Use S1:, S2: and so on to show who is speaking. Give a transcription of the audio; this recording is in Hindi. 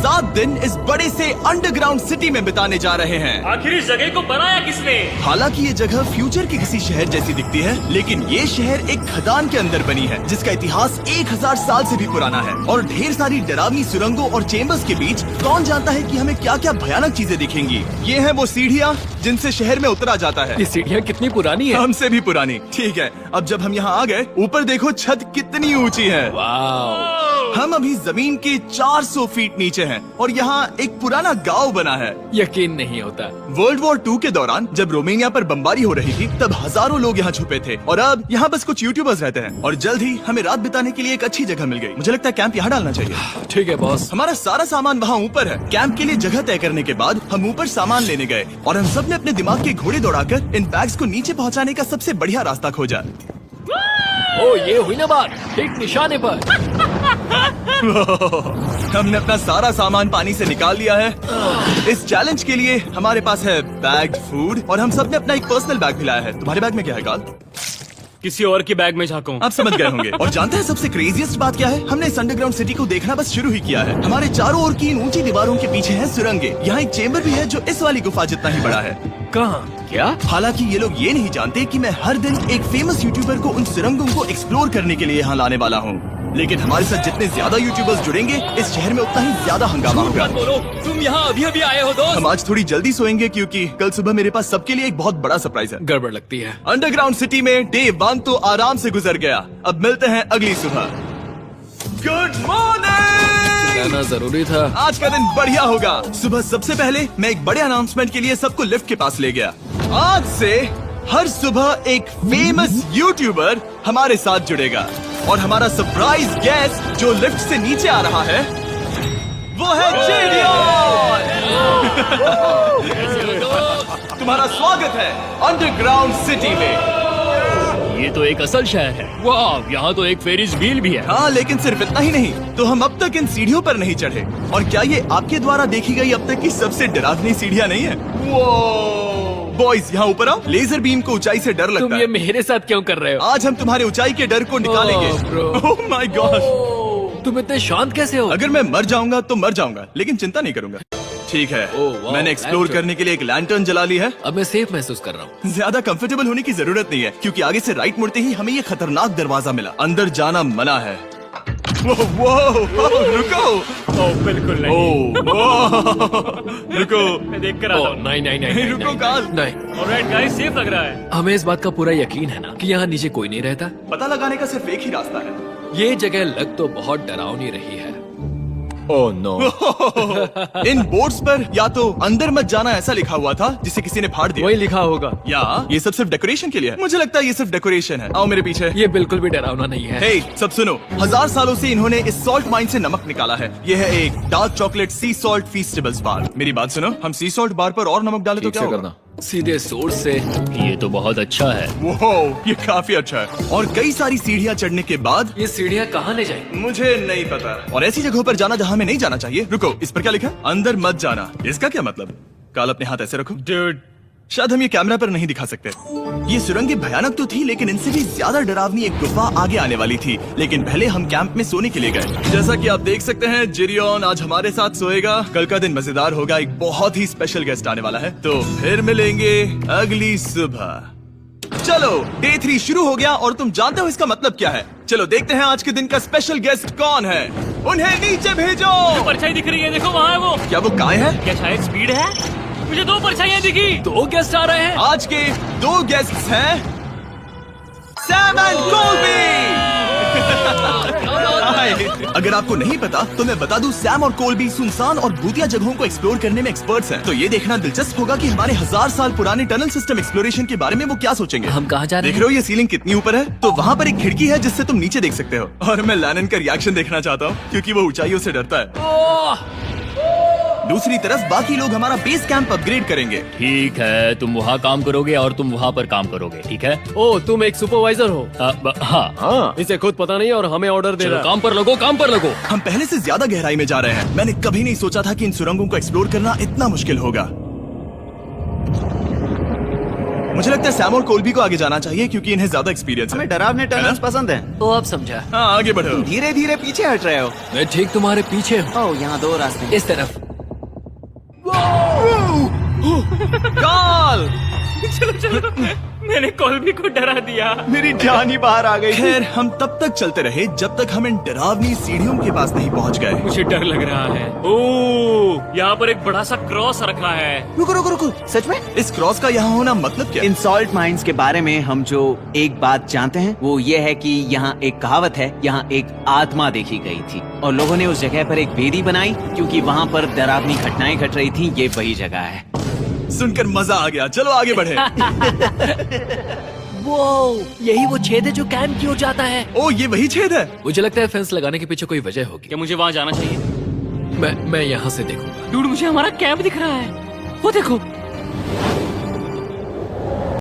S1: 7 दिन इस बड़े से अंडरग्राउंड सिटी में बिताने जा रहे हैं।
S2: आखिर इस जगह को बनाया किसने?
S1: हालांकि ये जगह फ्यूचर के किसी शहर जैसी दिखती है, लेकिन ये शहर एक खदान के अंदर बनी है जिसका इतिहास 1000 साल से भी पुराना है। और ढेर सारी डरावनी सुरंगों और चेम्बर्स के बीच कौन जानता है कि हमें क्या क्या भयानक चीजें दिखेंगी। ये है वो सीढ़ियाँ जिनसे शहर में उतरा जाता है।
S3: ये सीढ़ियाँ कितनी पुरानी है?
S1: हमसे भी पुरानी। ठीक है, अब जब हम यहाँ आ गए, ऊपर देखो छत कितनी ऊंची है।
S3: वाव!
S1: हम अभी जमीन के 400 फीट नीचे हैं और यहाँ एक पुराना गांव बना है।
S3: यकीन नहीं होता।
S1: वर्ल्ड वॉर 2 के दौरान जब रोमानिया पर बमबारी हो रही थी, तब हजारों लोग यहाँ छुपे थे और अब यहाँ बस कुछ यूट्यूबर्स रहते हैं। और जल्द ही हमें रात बिताने के लिए एक अच्छी जगह मिल गई। मुझे लगता है कैंप यहाँ डालना चाहिए।
S3: ठीक है बॉस।
S1: हमारा सारा सामान वहाँ ऊपर है। कैंप के लिए जगह तय करने के बाद हम ऊपर सामान लेने गए और हम सब ने अपने दिमाग के घोड़े दौड़ाकर इन बैग्स को नीचे पहुँचाने का सबसे बढ़िया रास्ता खोजा।
S3: ओ, ये हुई ना बात, ठीक निशाने पर।
S1: हमने अपना सारा सामान पानी से निकाल लिया है। इस चैलेंज के लिए हमारे पास है बैग, फूड और हम सब ने अपना एक पर्सनल बैग भी लाया है। तुम्हारे बैग में क्या है काल?
S2: किसी और की बैग में झांकूं।
S1: आप समझ गए होंगे। और जानते हैं सबसे क्रेजीएस्ट बात क्या है? हमने इस अंडरग्राउंड सिटी को देखना बस शुरू ही किया है। हमारे चारों ओर की इन ऊंची दीवारों के पीछे है सुरंगें। यहाँ एक चेम्बर भी है जो इस वाली गुफा जितना ही बड़ा है।
S3: कहाँ? क्या?
S1: हालांकि ये लोग ये नहीं जानते कि मैं हर दिन एक फेमस यूट्यूबर को उन सुरंगों को एक्सप्लोर करने के लिए यहाँ लाने वाला हूँ। लेकिन हमारे साथ जितने ज्यादा यूट्यूबर्स जुड़ेंगे, इस शहर में उतना ही ज्यादा हंगामा होगा।
S3: मत बोलो, तुम यहाँ अभी अभी आए हो दोस्त।
S1: हम आज थोड़ी जल्दी सोएंगे क्योंकि कल सुबह मेरे पास सबके लिए एक बहुत बड़ा सरप्राइज है।
S3: गड़बड़ लगती है।
S1: अंडरग्राउंड सिटी में डे 1 तो आराम से गुजर गया। अब मिलते हैं अगली सुबह। Good morning.
S3: जाना जरूरी था।
S1: आज का दिन बढ़िया होगा। सुबह सबसे पहले मैं एक बड़े अनाउंसमेंट के लिए सबको लिफ्ट के पास ले गया। आज से हर सुबह एक फेमस यूट्यूबर हमारे साथ जुड़ेगा और हमारा सरप्राइज गेस्ट जो लिफ्ट से नीचे आ रहा है वो है जेडियन। तुम्हारा स्वागत है अंडरग्राउंड सिटी में।
S2: ये तो एक असल शहर है। वाह, यहाँ तो एक फेरिस व्हील भी है।
S1: हाँ, लेकिन सिर्फ इतना ही नहीं, तो हम अब तक इन सीढ़ियों पर नहीं चढ़े। और क्या ये आपके द्वारा देखी गई अब तक की सबसे डरावनी सीढ़ियाँ नहीं है? बॉयज यहाँ ऊपर आओ। लेजर बीम को ऊंचाई से डर लगता
S3: तुम
S1: है।
S3: ये मेरे साथ क्यों कर रहे हो?
S1: आज हम तुम्हारे ऊंचाई के डर को निकालेंगे। ओह माय गॉड,
S3: तुम इतने शांत कैसे हो?
S1: अगर मैं मर जाऊंगा तो मर जाऊंगा, लेकिन चिंता नहीं करूंगा। ठीक है,
S3: वाह,
S1: मैंने एक्सप्लोर
S3: लैंटर्न।
S1: करने के लिए एक लैंटर्न जला ली है।
S3: अब मैं सेफ महसूस कर रहा हूँ।
S1: ज्यादा कंफर्टेबल होने की जरूरत नहीं है क्योंकि आगे से राइट मुड़ते ही हमें ये खतरनाक दरवाजा मिला। अंदर जाना मना है। रुको।
S2: बिल्कुल
S1: रुको।
S2: मैं देख कर आता हूँ।
S3: नहीं नहीं नहीं
S1: रुको काल।
S3: नहीं।
S2: ऑलराइट गाइस, सेफ लग रहा है।
S3: हमें इस बात का पूरा यकीन है ना कि यहाँ नीचे कोई नहीं रहता।
S1: पता लगाने का सिर्फ एक ही रास्ता है।
S3: ये जगह लग तो बहुत डरावनी रही है।
S1: Oh no. इन बोर्ड्स पर या तो अंदर मत जाना ऐसा लिखा हुआ था जिसे किसी ने फाड़ दिया,
S3: वही लिखा होगा,
S1: या ये सब सिर्फ डेकोरेशन के लिए है। मुझे लगता है ये सिर्फ डेकोरेशन है। आओ मेरे पीछे।
S3: ये बिल्कुल भी डरावना नहीं है।
S1: हे, सब सुनो। 1000 सालों से इन्होंने इस सॉल्ट माइन से नमक निकाला है। ये है एक डार्क चॉकलेट सी सॉल्ट फीस्टेबल्स बार। मेरी बात सुनो, हम सी सॉल्ट बार पर और नमक डाले तो क्या होगा?
S3: सीधे सोर्स से।
S2: ये तो बहुत अच्छा है।
S1: वो ये काफी अच्छा है। और कई सारी सीढ़ियाँ चढ़ने के बाद
S3: ये सीढ़ियाँ कहाँ ले जाएंगी?
S1: मुझे नहीं पता। और ऐसी जगहों पर जाना जहाँ हमें नहीं जाना चाहिए। रुको, इस पर क्या लिखा? अंदर मत जाना। इसका क्या मतलब? काल अपने हाथ ऐसे रखो।
S2: Dude,
S1: शायद हम ये कैमरा पर नहीं दिखा सकते। ये सुरंगें भयानक तो थी, लेकिन इनसे भी ज्यादा डरावनी एक गुफा आगे आने वाली थी। लेकिन पहले हम कैंप में सोने के लिए गए। जैसा कि आप देख सकते हैं, जेरियन आज हमारे साथ सोएगा। कल का दिन मजेदार होगा। एक बहुत ही स्पेशल गेस्ट आने वाला है। तो फिर मिलेंगे अगली सुबह। चलो, डे 3 शुरू हो गया और तुम जानते हो इसका मतलब क्या है? चलो देखते हैं आज के दिन का स्पेशल गेस्ट कौन है। उन्हें नीचे भेजो।
S2: परछाई दिख रही है, देखो वहाँ है वो।
S1: क्या वो काय है?
S2: क्या शायद स्पीड है? मुझे 2 परछाइयाँ दिखी।
S3: 2 गेस्ट आ रहे हैं।
S1: आज के 2 गेस्ट्स हैं सैम एंड कोलबी। अगर आपको नहीं पता तो मैं बता दूं, सैम और कोलबी सुनसान और भूतिया जगहों को एक्सप्लोर करने में एक्सपर्ट्स हैं। तो ये देखना दिलचस्प होगा कि हमारे 1000 साल पुराने टनल सिस्टम एक्सप्लोरेशन के बारे में वो क्या सोचेंगे।
S3: हम कहाँ जा रहे
S1: देख रहे हो ये सीलिंग कितनी ऊपर है? तो वहाँ पर एक खिड़की है जिससे तुम नीचे देख सकते हो। और मैं लैनन का रिएक्शन देखना चाहता हूँ क्योंकि वो ऊंचाइयों से डरता है। दूसरी तरफ बाकी लोग हमारा बेस कैंप अपग्रेड करेंगे।
S2: ठीक है, तुम वहाँ काम करोगे और तुम वहाँ पर काम करोगे, ठीक है?
S3: ओ, तुम एक सुपरवाइजर हो?
S2: हाँ।
S3: इसे खुद पता नहीं और हमें ऑर्डर दे रहा है।
S2: काम पर लगो, काम पर लगो।
S1: हम पहले से ज्यादा गहराई में जा रहे हैं। मैंने कभी नहीं सोचा था कि इन सुरंगों को एक्सप्लोर करना इतना मुश्किल होगा। मुझे लगता है सैम और कोल्बी को आगे जाना चाहिए क्योंकि इन्हें ज्यादा एक्सपीरियंस है।
S4: हमें डरावने टनल्स पसंद हैं।
S3: तो अब समझा।
S1: हाँ आगे बढ़ो।
S4: धीरे धीरे पीछे हट रहे हो।
S3: मैं ठीक तुम्हारे पीछे हूँ।
S4: ओह, यहाँ 2 रास्ते हैं।
S3: इस तरफ।
S4: कॉल!
S2: चलो चलो, मैंने कोल्बी को डरा दिया।
S4: मेरी जान ही बाहर आ गई।
S1: खैर हम तब तक चलते रहे जब तक हम इन डरावनी सीढ़ियों के पास नहीं पहुंच गए।
S2: मुझे डर लग रहा है। ओह, यहाँ पर एक बड़ा सा क्रॉस रखा है।
S4: रुको रुको रुको, सच में?
S1: इस क्रॉस का यहाँ होना मतलब क्या?
S4: इन सॉल्ट माइंस के बारे में हम जो एक बात जानते हैं वो ये है कि यहाँ एक कहावत है, यहाँ एक आत्मा देखी गई थी और लोगों ने उस जगह पर एक वेदी बनाई क्योंकि वहाँ पर डरावनी घटनाएं घट रही थी। ये वही जगह है।
S1: सुनकर मजा आ गया, चलो आगे बढ़े।
S3: वो यही वो छेद है जो कैंप की ओर जाता है।
S1: ओ ये वही छेद है।
S3: मुझे लगता है फेंस लगाने के पीछे कोई वजह होगी।
S2: क्या मुझे वहाँ जाना चाहिए?
S3: मैं यहाँ से देखूंगा।
S2: डूड, मुझे हमारा कैंप दिख रहा है। वो देखो,